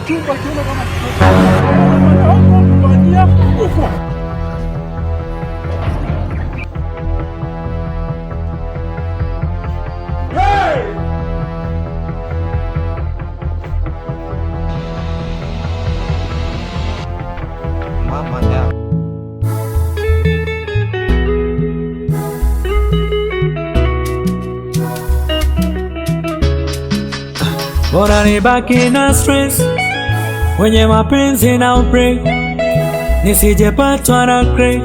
chumba kiona kama kubadia huko. Mama ya bora nibaki na stress wenye mapenzi na upre, nisijepatwa na crack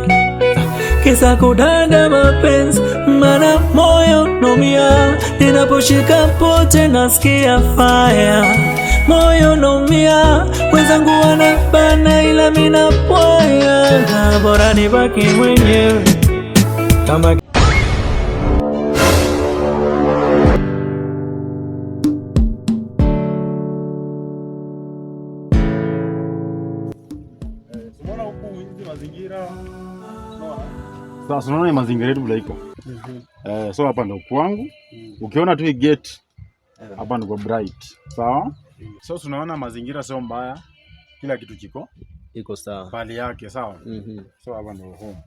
kisa kudanda mapenzi, mana moyo naumia ninaposhika pote nasikia fire. Moyo naumia wenzangu wanabana ila mina poya, bora nibaki mwenyewe kama mazingira. Sasa unaona mazingira yetu bila iko. So hapa ndo kwangu. Ukiona tu hii gate hapa ndo bright. Sawa? So tunaona mazingira sio mbaya. Kila kitu iko sawa. Pali yake sawa? So hapa ndo home.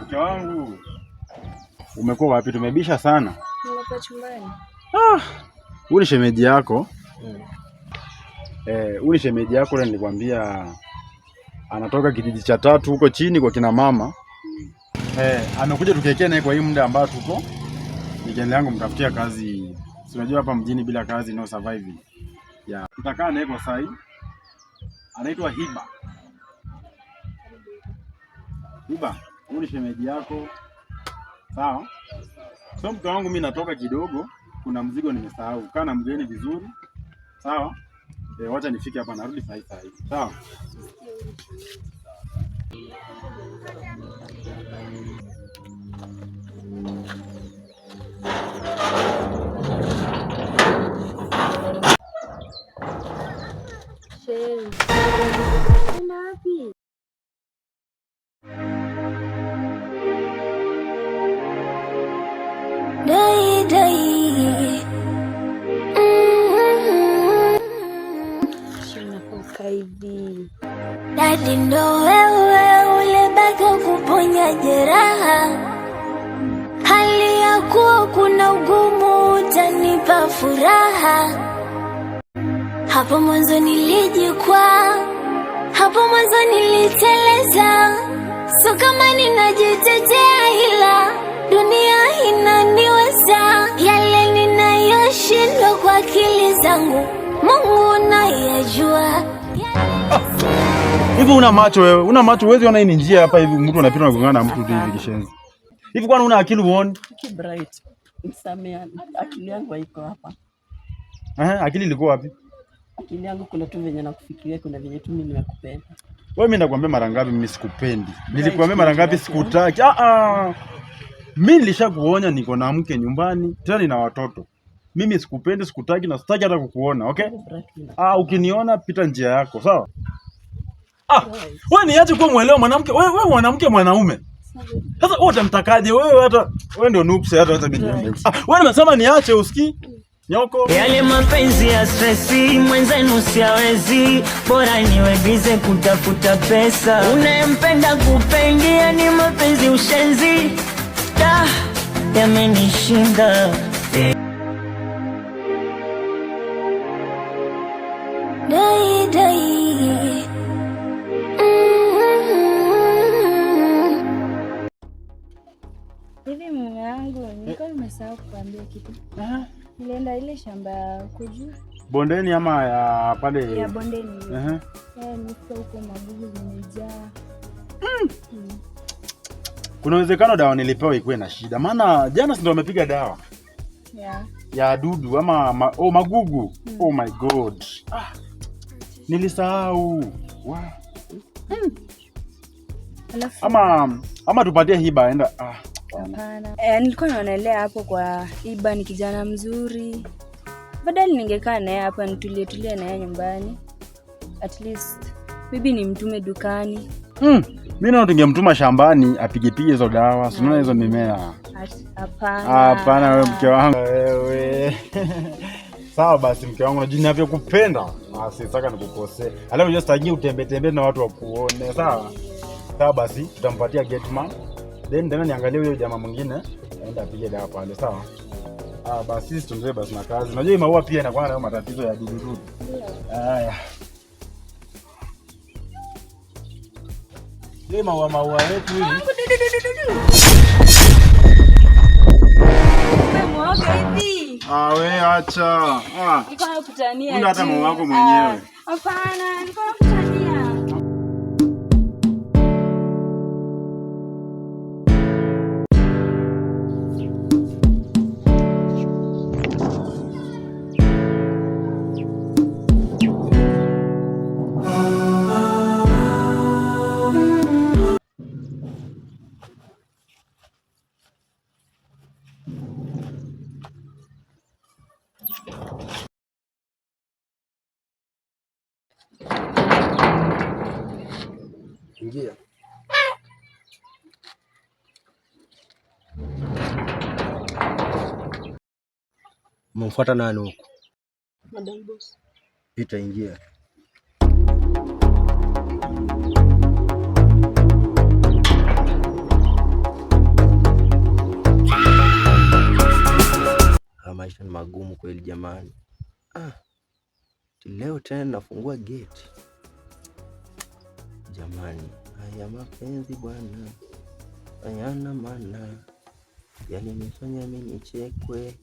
Mke wangu. Umekuwa wapi? Tumebisha sana. Nimekuwa chumbani. Uli shemeji yako. Uli shemeji yako ile nilikwambia anatoka kijiji cha 3 huko chini kwa kina mama. Amekuja tukekea naye kwa hii muda ambao tuko. Nikiendelea yangu mtafutia kazi. Si unajua hapa mjini bila kazi no surviving. Tutakaa naye kwa saa hii. Anaitwa Hiba. Hiba, uli shemeji yako. Sawa? So mke wangu mimi natoka kidogo, kuna mzigo nimesahau. Kaa na mgeni vizuri. Sawa? Wacha nifike hapa narudi saa hii. Sawa? Sheri. Unaenda wapi? Hivi dadi, ndo wewe ulebaki kuponya jeraha, hali ya kuwa kuna ugumu utanipa furaha. Hapo mwanzo nilijikwaa, hapo mwanzo niliteleza, so kama ninajitetea ila dunia inaniweza. Yale ninayoshindwa kwa akili zangu Mungu nayajua. Hivi una macho wewe? Una macho uwezi ona hii njia hapa hivi mtu anapita anagongana na mtu hivi kishenzi. Hivi kwani una akili uone? Bright. Msamea, akili yangu haiko hapa. Akili ilikuwa wapi? Akili yangu kuna tu venye nakufikiria, kuna venye tu mimi nimekupenda. Wewe mimi nakwambia mara ngapi mimi sikupendi? Nilikwambia mara ngapi sikutaki? Mimi nilishakuonya niko na mke nyumbani, tena nina watoto. Mimi sikupendi, sikutaki na sitaki hata kukuona, okay? Ukiniona pita njia yako, sawa? Wewe niache kuwa muelewa mwanamke. Wewe mwanamke mwanaume. Sasa wewe utamtakaje wewe? Hata wewe ndio noobs hata bidii. Wewe unasema niache usikii? Nyoko. Yale mapenzi ya stressi mwenzenu siawezi, bora niwe bize kutafuta pesa. Unayempenda kupendia ni mapenzi ushenzi. Yamenishinda. Hivi mume wangu, nilikuwa nimesahau kukuambia kitu. Nilienda ile shamba ya kuju bondeni ama ya pale ya bondeni. Nifika huko magugu zimejaa. Kuna uwezekano dawa nilipewa ikuwe na shida. Maana jana ndio wamepiga dawa. Ya dudu ama magugu. Oh my god. Nilisahau. Wow. Ama tupatie Hiba aenda. Hapana. Nilikuwa naonelea hapo kwa Hiba, ni kijana mzuri. Badala ningekaa naye hapa nitulie naye nyumbani. At least maybe nimtume dukani. Mimi naona tungemtuma shambani apige hizo dawa. Unaona hizo mimea. Hapana wewe mke wangu wewe. Sawa basi mke wangu, najua ninavyokupenda. Sitaka nikukosee. Alafu unajua sitaki utembe na watu wakuone. Sawa basi tutampatia gateman. Then niangalie huyo jamaa mwingine aenda apige dawa pale, sawa? Basi sisi tuendelee basi na kazi. Unajua maua pia inakuwa na matatizo ya dudu. Haya. Hii maua yetu hii. We acha. Niko nakutania. Una hata maua yako mwenyewe. Hapana, niko nakutania. Ingia. Mfuata nani huko? Madam boss. Pita, ingia. Maisha ni magumu kweli jamani. Leo tena nafungua gate. Jamani, haya mapenzi bwana hayana maana, yalinifanya mimi nichekwe,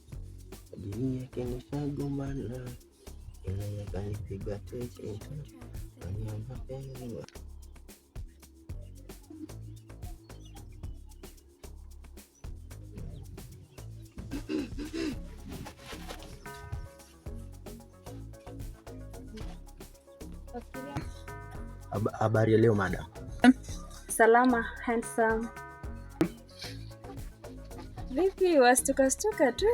ajili yake nishagombana, ila yakanipiga teke. Haya mapenzi Habari ya leo madam. Salama handsome. Vipi wastuka tu?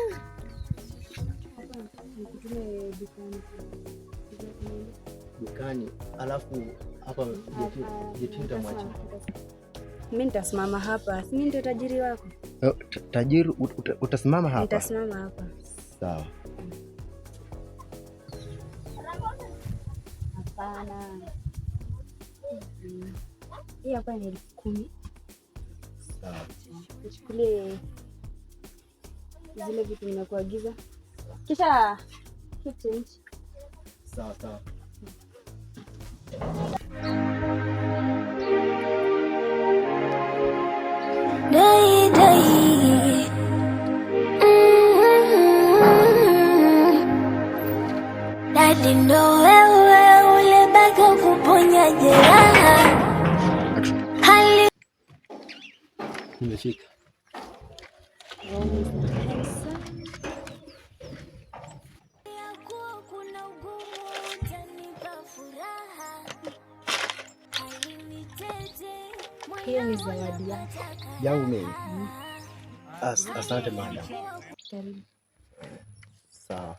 Dukani. Alafu hapa jitinda mwacha. Mimi nitasimama hapa. Si mimi ndio tajiri wako? Tajiri utasimama hapa? Nitasimama hapa. Sawa. Hapana. Hii hapa ni 10,000. Sawa. Nichukulie zile vitu nimekuagiza. Kisha change. Sawa. Dai dadi ndo wewe ulebaki kuponya jeraha. Nimefika. Hiyo ni zawadi yako. Yangu mimi. Asante madam. Karibu. Sawa.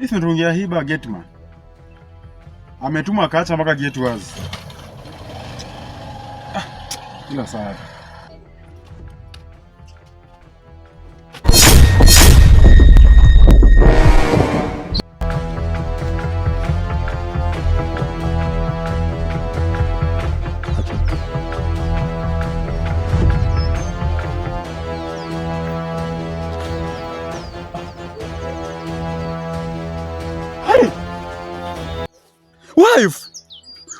Hizi ntungia hiba Getman. Ametuma akaacha mpaka gate wazi. Ila sawa. Wife!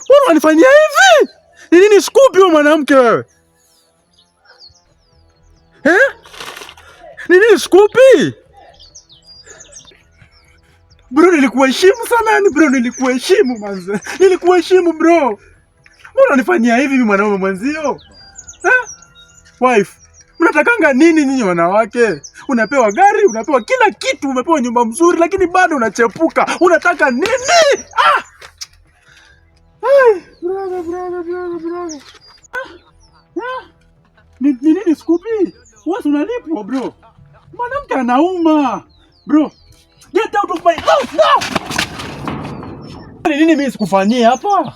Mbona unanifanyia hivi? Ni nini Scoopy wewe mwanamke wewe? Ni nini Scoopy? Bro, nilikuheshimu sana yani bro, nilikuheshimu manze. Nilikuheshimu bro. Mbona unanifanyia hivi mimi mwanaume mwenzio? Wife, mnatakanga nini nyinyi wanawake? Unapewa gari, unapewa kila kitu, umepewa nyumba mzuri lakini bado unachepuka. Unataka nini? Brother. Ni nini Scoopy? Wewe unalipwa bro. Mwanamke anauma. Bro, get out of my house now. Ni nini mimi sikufanyia hapa?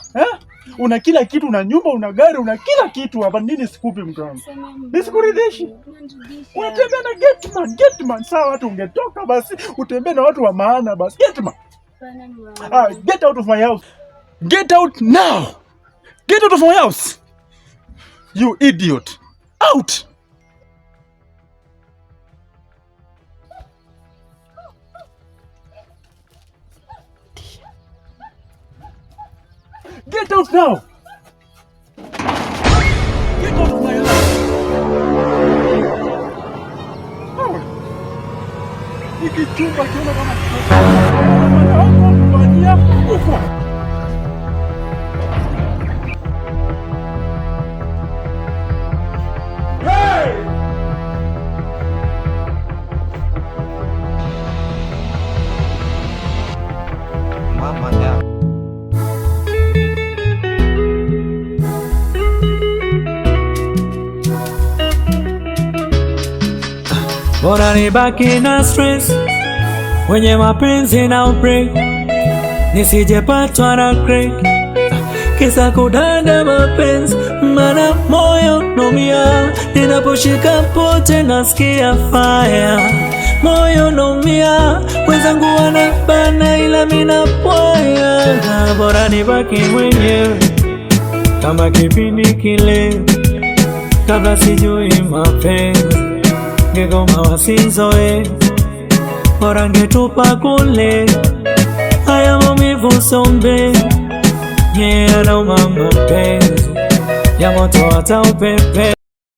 Una kila kitu, una nyumba, una gari, una kila kitu hapa. Nini Scoopy mkangu? Nisikuridhishi. Unatembea na Getman. Sawa, watu ungetoka basi, utembee na watu wa maana basi. Getman. Get out of my house. Get out now! Get out of my house! You idiot! Out! Get out now! Get out of my house! Nikichumba kiona kama kufanyia ufa! Bora nibaki na stress wenye mapenzi na break, nisijepatwa na crack kisa kudanda mapenzi, mana moyo naumia ninaposhika pote nasikia fire. Moyo naumia wenzangu wanabana ila mimi napoya. Bora nibaki mwenyewe kama kipindi kile kabla sijui mapenzi, ngegoma wasizoe bora ngetupa kule haya maumivu sombe. Yanauma mapenzi ya moto hata upepe.